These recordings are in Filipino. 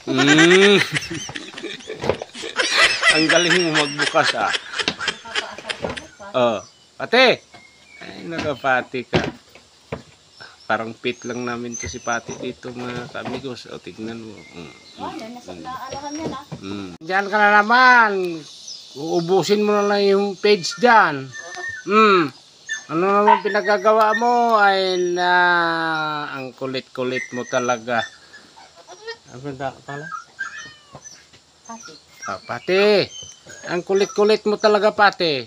Mm. Ang galing mo magbukas ah. Oh, Pati. Ay, nakapati ka. Parang pit lang namin to si Pati dito mga kaamigos. O, tignan mo. Naalahan yan ah. Diyan ka na naman. Uubusin mo na lang yung page dyan. Ano naman pinagagawa mo? Ay na, ang kulit-kulit mo talaga. Ano ba pala? Pati. Pati. Ang kulit-kulit mo talaga, Pati.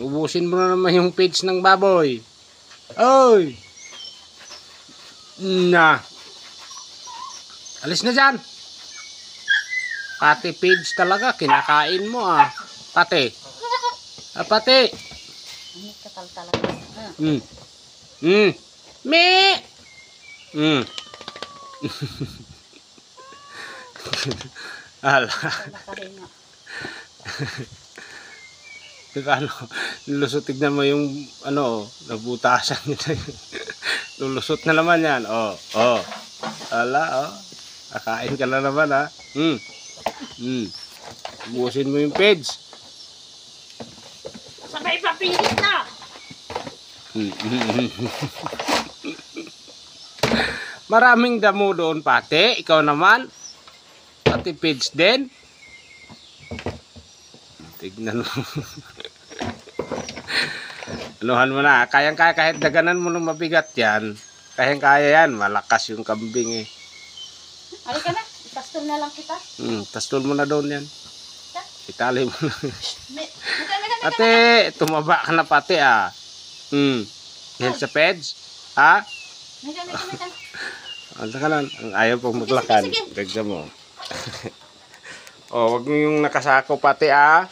Ubusin mo na naman yung page ng baboy. Oy! Na. Alis na dyan. Pati page talaga. Kinakain mo ah. Pati. Pati. Ano katal talaga. Me. Ala. Nakahinga. Ano, lulusot, tignan mo yung ano, nabutasan nito. Lulusot na naman yan. Ala, kakain ka na naman ha. Ubusin mo yung page. Sabay papilit na. Maraming damo doon, Pati. Ikaw naman. Pati page din. Tignan mo. Anuhan mo na. Kayang-kaya kahit daganan mo ng mabigat yan. Kayang-kaya yan. Malakas yung kambing eh. Halika na. Ipastol na lang kita. Pastol mo na doon yan. Itali mo na. Ate, tumaba ka na Pati ah. Yan sa peds. Ha? Ano ka lang? Ang ayaw pang maglakan. Tignan mo. Wag mo yung nakasako Pati ah.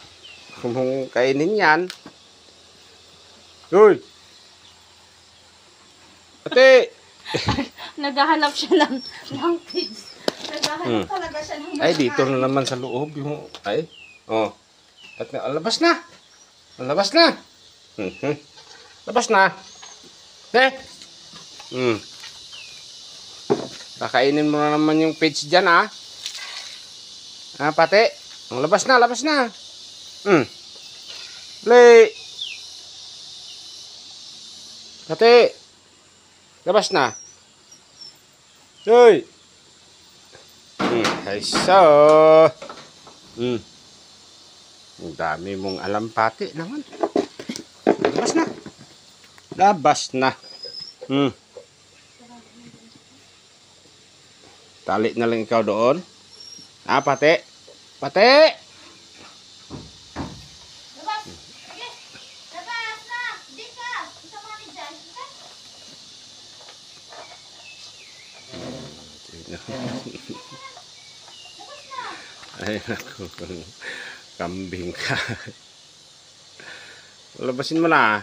Kung kainin yan. Uy! Pati! naghahanap siya ng pigs. Naghahanap talaga siya ng Ay, dito na naman sa loob yung... Ay, At labas na! Labas na! Labas na! Kakainin mo na naman yung page dyan, ah. Pati. Labas na, labas na. Play. Pati. Labas na. Hoy. Ay, so. Ang dami mong alam, Pati naman. Labas na. Labas na. Tali na lang ikaw doon. Pati. Pati. Labas. Sige. Labas na. Di ka. Isa mga ni dyan. Ay, naku. Kambing ka. Labasin mo na.